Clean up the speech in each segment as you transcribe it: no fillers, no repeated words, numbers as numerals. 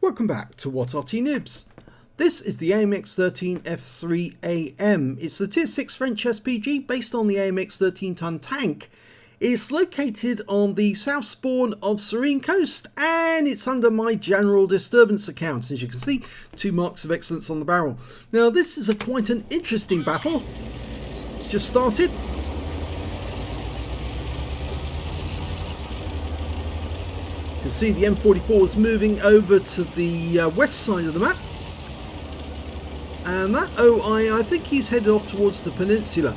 Welcome back to What Arty Noobs. This is the AMX-13F3AM. It's the Tier 6 French SPG based on the AMX 13-ton tank. It's located on the south spawn of Serene Coast and it's under my general disturbance account. As you can see, 2 marks of excellence on the barrel. Now this is quite an interesting battle. It's just started. You can see the M44 is moving over to the west side of the map. And that OI, I think he's headed off towards the peninsula.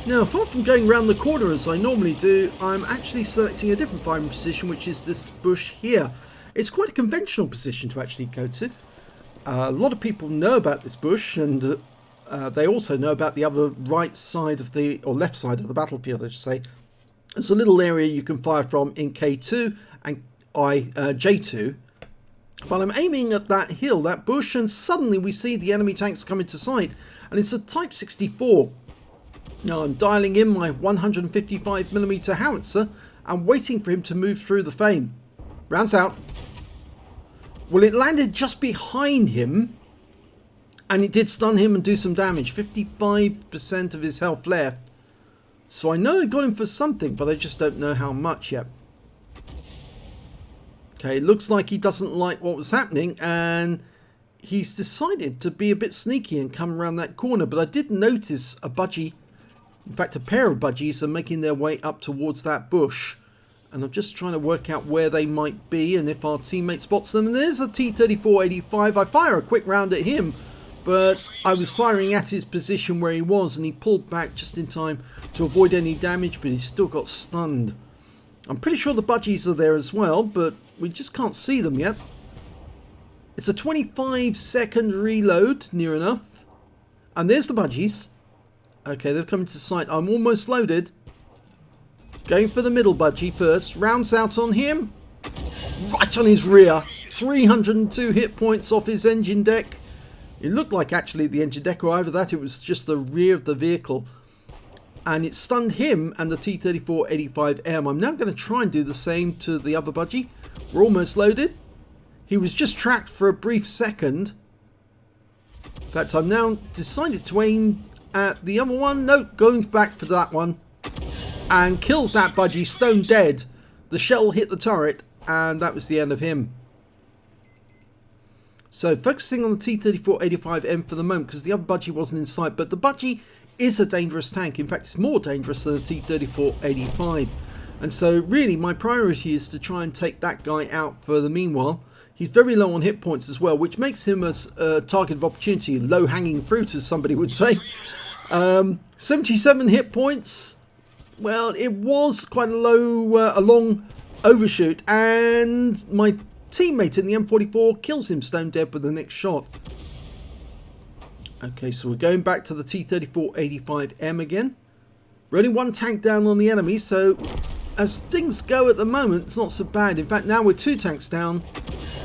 Now, apart from going around the corner as I normally do, I'm actually selecting a different firing position, which is this bush here. It's quite a conventional position to actually go to. A lot of people know about this bush, and they also know about the other right side of the, or left side of the battlefield, I should say. There's a little area you can fire from in K2 and J2. But I'm aiming at that hill, that bush, and suddenly we see the enemy tanks come into sight. And it's a Type 64. Now I'm dialing in my 155mm howitzer and waiting for him to move through the frame. Rounds out. Well, it landed just behind him. And it did stun him and do some damage. 55% of his health left. So I know I got him for something, but I just don't know how much yet. Okay, it looks like he doesn't like what was happening, and he's decided to be a bit sneaky and come around that corner. But I did notice a budgie, in fact a pair of budgies are making their way up towards that bush. And I'm just trying to work out where they might be and if our teammate spots them. And there's a T-34-85. I fire a quick round at him, but I was firing at his position where he was, and he pulled back just in time to avoid any damage, but he still got stunned. I'm pretty sure the budgies are there as well, but we just can't see them yet. It's a 25-second reload, near enough. And there's the budgies. Okay, they've come into sight. I'm almost loaded. Going for the middle budgie first. Rounds out on him. Right on his rear. 302 hit points off his engine deck. It looked like actually the engine deck, or either that it was just the rear of the vehicle. And it stunned him and the T-34-85M. I'm now going to try and do the same to the other budgie. We're almost loaded. He was just tracked for a brief second. In fact, I've now decided to aim at the other one. Nope, going back for that one. And kills that budgie, stone dead. The shell hit the turret, and that was the end of him. So focusing on the T-34-85M for the moment, because the other budgie wasn't in sight. But the budgie is a dangerous tank. In fact, it's more dangerous than the T-34-85. And so really my priority is to try and take that guy out for the meanwhile. He's very low on hit points as well, which makes him a target of opportunity, low-hanging fruit as somebody would say. 77 hit points. Well, it was quite a long overshoot, and my teammate in the M44 kills him stone dead with the next shot. Okay, so we're going back to the T-34-85M again. We're only one tank down on the enemy, so as things go at the moment, it's not so bad. In fact, now we're 2 tanks down,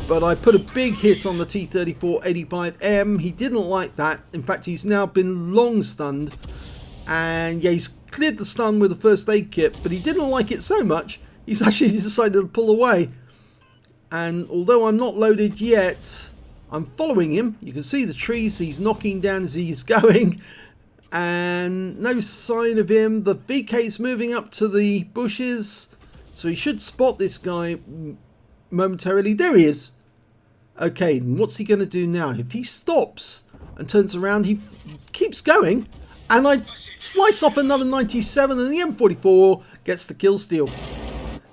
but I put a big hit on the T-34-85M. He didn't like that. In fact, he's now been long stunned, and yeah, he's cleared the stun with the first aid kit, but he didn't like it so much, he's actually decided to pull away. And although I'm not loaded yet, I'm following him. You can see the trees he's knocking down as he's going. And no sign of him. The VK's moving up to the bushes. So he should spot this guy momentarily. There he is. Okay, and what's he going to do now? If he stops and turns around, he keeps going. And I slice off another 97 and the M44 gets the kill steal.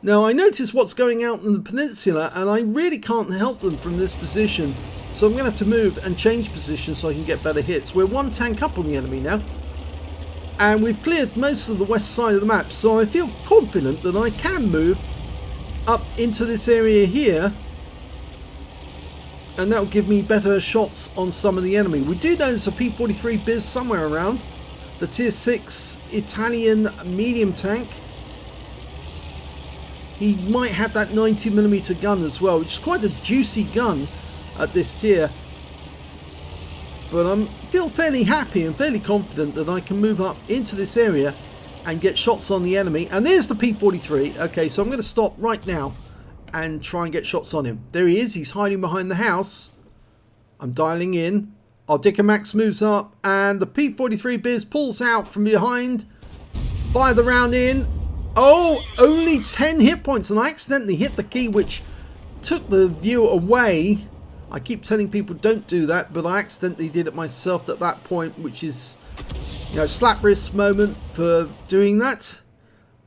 Now I notice what's going out in the peninsula, and I really can't help them from this position. So I'm going to have to move and change position so I can get better hits. We're 1 tank up on the enemy now. And we've cleared most of the west side of the map. So I feel confident that I can move up into this area here. And that will give me better shots on some of the enemy. We do know there's a P-43 Biz somewhere around. The Tier 6 Italian medium tank. He might have that 90mm gun as well, which is quite a juicy gun at this tier. But I feel fairly happy and fairly confident that I can move up into this area and get shots on the enemy. And there's the P-43. Okay, so I'm going to stop right now and try and get shots on him. There he is. He's hiding behind the house. I'm dialing in. Our Dicamax moves up and the P43 Biz pulls out from behind. Fire the round in. Oh, only 10 hit points, and I accidentally hit the key which took the view away. I keep telling people don't do that, but I accidentally did it myself at that point, which is, you know, slap wrist moment for doing that.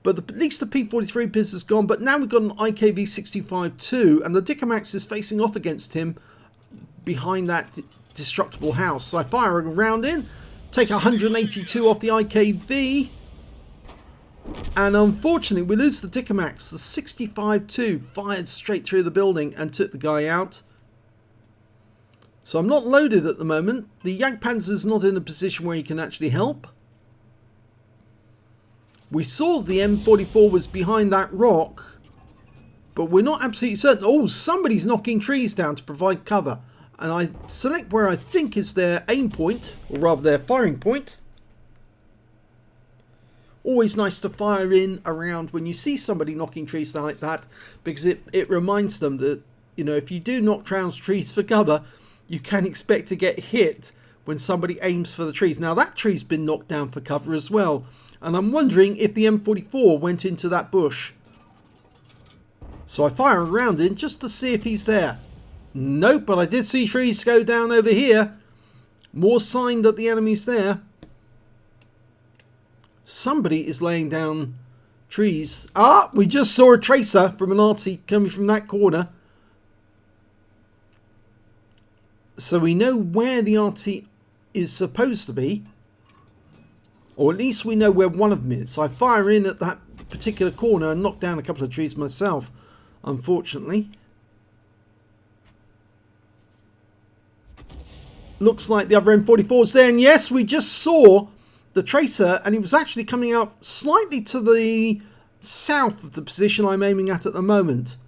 But at least the P43 Biz is gone. But now we've got an IKV-65-2, and the Dicamax is facing off against him behind that destructible house. So I fire a round in, take 182 off the IKV, and unfortunately we lose the Dicamax. The 65-2 fired straight through the building and took the guy out. So I'm not loaded at the moment. The Jagdpanzer's not in a position where he can actually help. We saw the M44 was behind that rock, but we're not absolutely certain. Oh, somebody's knocking trees down to provide cover. And I select where I think is their aim point, or rather their firing point. Always nice to fire in around when you see somebody knocking trees down like that, because it reminds them that, you know, if you do knock down trees for cover, you can expect to get hit when somebody aims for the trees. Now that tree's been knocked down for cover as well, and I'm wondering if the M44 went into that bush. So I fire a round in just to see if he's there. Nope, but I did see trees go down over here. More sign that the enemy's there. Somebody is laying down trees. Ah, we just saw a tracer from an Arty coming from that corner. So we know where the Arty is supposed to be. Or at least we know where one of them is. So I fire in at that particular corner and knock down a couple of trees myself, unfortunately. Looks like the other M44's there, and yes, we just saw the tracer, and he was actually coming out slightly to the south of the position I'm aiming at the moment.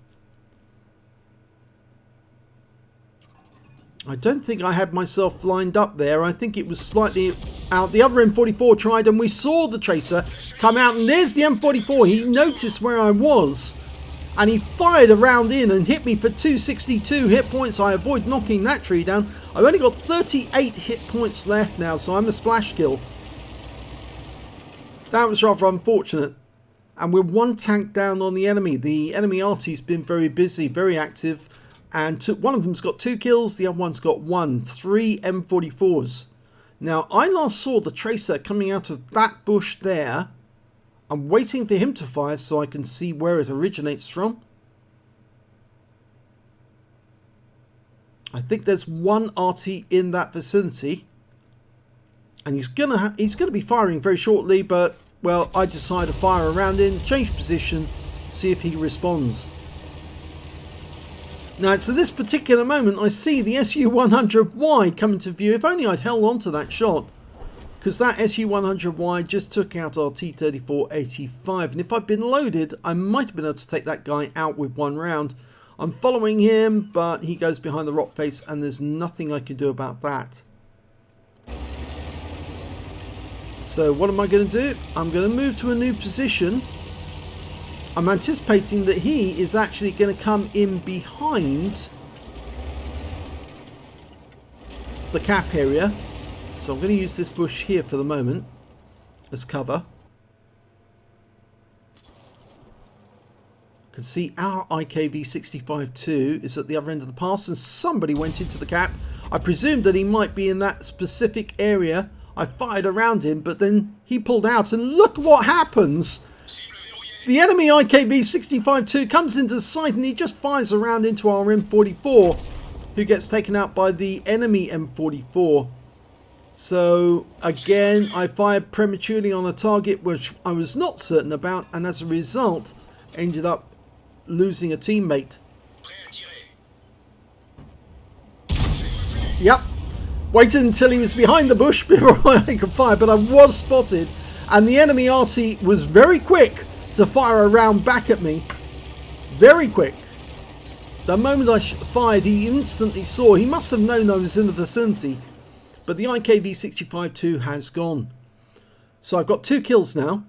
I don't think I had myself lined up there. I think it was slightly out. The other M44 tried, and we saw the tracer come out, and there's the M44. He noticed where I was, and he fired a round in and hit me for 262 hit points. I avoid knocking that tree down. I've only got 38 hit points left now, so I'm a splash kill. That was rather unfortunate. And we're one tank down on the enemy. The enemy Arty's been very busy, very active. And one of them's got 2 kills, the other one's got 1. 3 M44s. Now, I last saw the tracer coming out of that bush there. I'm waiting for him to fire so I can see where it originates from. I think there's one Arty in that vicinity. And he's gonna be firing very shortly, but, well, I decide to fire a round in, change position, see if he responds. Now, it's at this particular moment I see the SU-100Y come into view. If only I'd held on to that shot, because that SU-100Y just took out our T-34-85. And if I'd been loaded, I might have been able to take that guy out with 1 round. I'm following him, but he goes behind the rock face, and there's nothing I can do about that. So what am I going to do? I'm going to move to a new position. I'm anticipating that he is actually going to come in behind the cap area. So I'm going to use this bush here for the moment as cover. You can see our IKV-65-2 is at the other end of the pass, and somebody went into the cap. I presumed that he might be in that specific area. I fired around him, but then he pulled out, and look what happens. The enemy IKV-65-2 comes into the sight, and he just fires around into our M44, who gets taken out by the enemy M44. So again, I fired prematurely on a target which I was not certain about, and as a result ended up losing a teammate. Yep. Waited until he was behind the bush before I could fire, but I was spotted, and the enemy Arty was very quick to fire a round back at me. Very quick. The moment I fired, he instantly saw. He must have known I was in the vicinity, but the IKV-65-2 has gone. So I've got 2 kills now.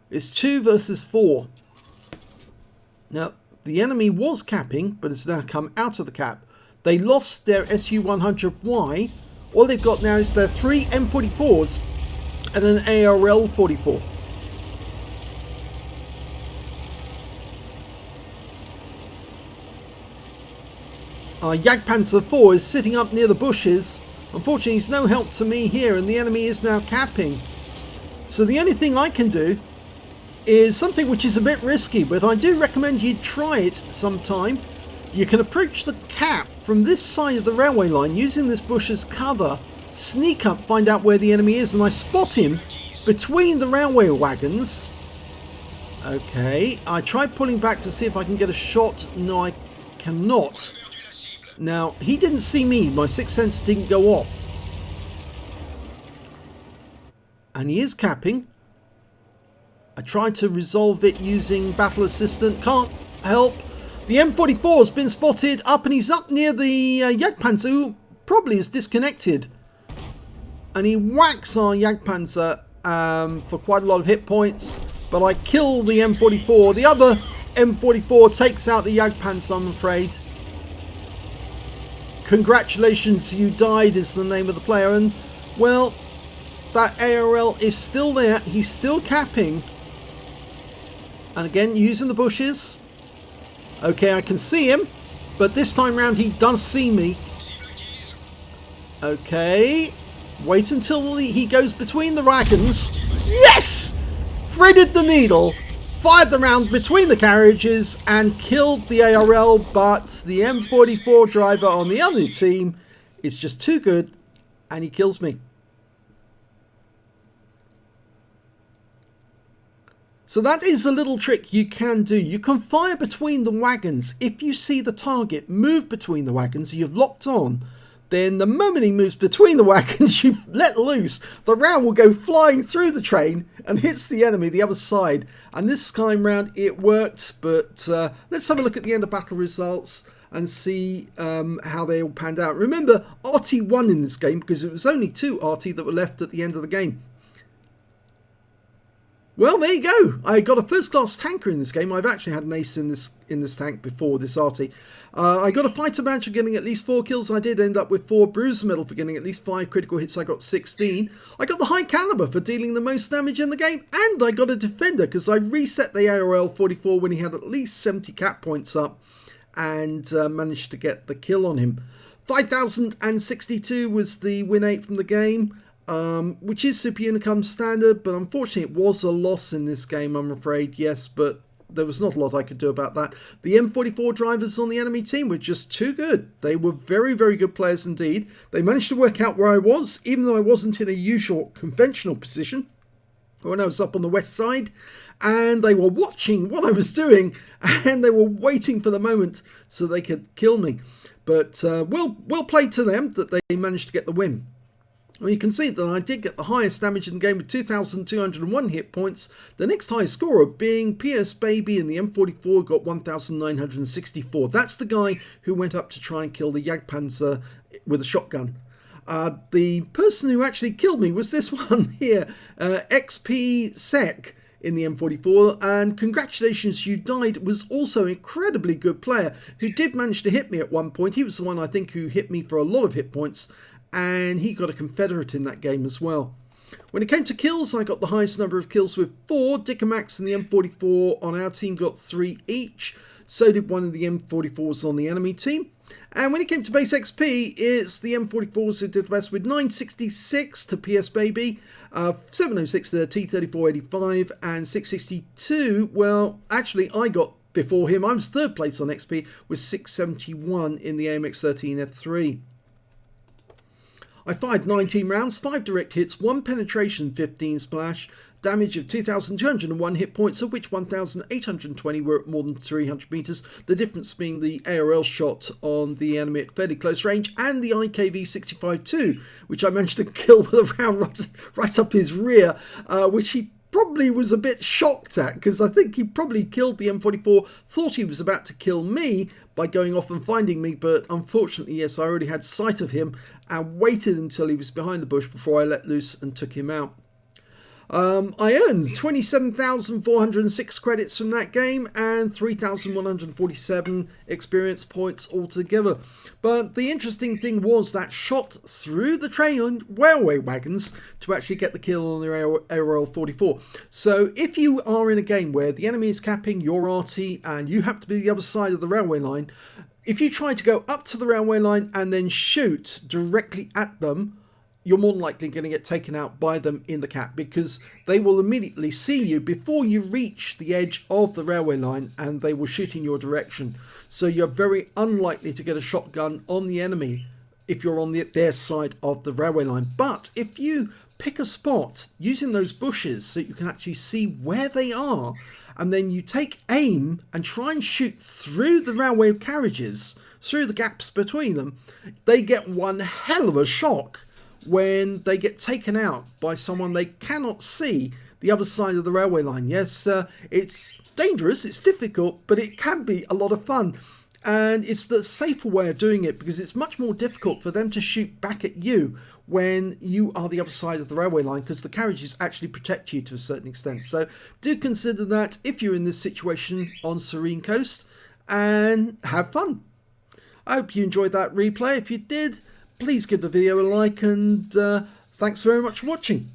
It's 2 versus 4. Now, The enemy was capping, but has now come out of the cap. They lost their SU-100Y. All they've got now is their 3 M44s and an ARL-44. Our Jagdpanzer 4 is sitting up near the bushes. Unfortunately, he's no help to me here, and the enemy is now capping. So the only thing I can do is something which is a bit risky, but I do recommend you try it sometime. You can approach the cap from this side of the railway line using this bush as cover, sneak up, find out where the enemy is, and I spot him between the railway wagons. Okay, I tried pulling back to see if I can get a shot. No, I cannot. Now, he didn't see me, my sixth sense didn't go off. And he is capping. I tried to resolve it using Battle Assistant, can't help. The M44 has been spotted up, and he's up near the Jagdpanzer, who probably is disconnected. And he whacks our Jagdpanzer for quite a lot of hit points, but I kill the M44. The other M44 takes out the Jagdpanzer, I'm afraid. Congratulations, you died is the name of the player, and well, that ARL is still there. He's still capping, and again using the bushes. Okay, I can see him, but this time round he does see me. Okay, wait until he goes between the wagons. Yes! Threaded the needle, fired the round between the carriages and killed the ARL, but the M44 driver on the other team is just too good and he kills me. So that is a little trick you can do. You can fire between the wagons. If you see the target move between the wagons, you've locked on, then the moment he moves between the wagons, you've let loose. The round will go flying through the train and hits the enemy the other side. And this time round it worked, but let's have a look at the end of battle results and see how they all panned out. Remember, Arty won in this game because it was only 2 Arty that were left at the end of the game. Well, there you go. I got a first-class tanker in this game. I've actually had an ace in this tank before, this Arty. I got a fighter badge for getting at least 4 kills. I did end up with 4 bruiser medal for getting at least 5 critical hits. I got 16. I got the high caliber for dealing the most damage in the game. And I got a defender because I reset the ARL 44 when he had at least 70 cap points up. And managed to get the kill on him. 5,062 was the win 8 from the game. Which is Super Unicum standard, but unfortunately it was a loss in this game, I'm afraid, yes, but there was not a lot I could do about that. The M44 drivers on the enemy team were just too good. They were very, very good players indeed. They managed to work out where I was, even though I wasn't in a usual conventional position, when I was up on the west side, and they were watching what I was doing, and they were waiting for the moment so they could kill me. But well played to them that they managed to get the win. Well, you can see that I did get the highest damage in the game with 2,201 hit points. The next highest scorer being PS Baby in the M44 got 1,964. That's the guy who went up to try and kill the Jagdpanzer with a shotgun. The person who actually killed me was this one here, XP Sec in the M44, and congratulations, you died, was also an incredibly good player who did manage to hit me at one point. He was the one I think who hit me for a lot of hit points, and he got a Confederate in that game as well. When it came to kills, I got the highest number of kills with 4. Dick and Max and the M44 on our team got 3 each. So did one of the M44s on the enemy team. And when it came to base XP, it's the M44s who did the best with 966 to PS Baby, 706 to T3485, and 662. Well, actually, I got before him. I was 3rd place on XP with 671 in the AMX13F3. I fired 19 rounds, 5 direct hits, 1 penetration, 15 splash, damage of 2,201 hit points, of which 1,820 were at more than 300 meters. The difference being the ARL shot on the enemy at fairly close range, and the IKV-65-2, which I managed to kill with a round right up his rear, which he probably was a bit shocked at, because I think he probably killed the M44, thought he was about to kill me by going off and finding me, but unfortunately, yes, I already had sight of him and waited until he was behind the bush before I let loose and took him out. I earned 27,406 credits from that game and 3,147 experience points altogether. But the interesting thing was that shot through the train railway wagons to actually get the kill on the ARL-44. So if you are in a game where the enemy is capping your Arty and you have to be the other side of the railway line, if you try to go up to the railway line and then shoot directly at them, you're more than likely going to get taken out by them in the cap, because they will immediately see you before you reach the edge of the railway line and they will shoot in your direction. So you're very unlikely to get a shotgun on the enemy if you're on their side of the railway line. But if you pick a spot using those bushes so you can actually see where they are, and then you take aim and try and shoot through the railway carriages, through the gaps between them, they get one hell of a shock when they get taken out by someone they cannot see the other side of the railway line. Yes, it's dangerous, it's difficult, but it can be a lot of fun. And it's the safer way of doing it, because it's much more difficult for them to shoot back at you when you are the other side of the railway line, because the carriages actually protect you to a certain extent. So do consider that if you're in this situation on Serene Coast, and have fun. I hope you enjoyed that replay. If you did, please give the video a like, and thanks very much for watching.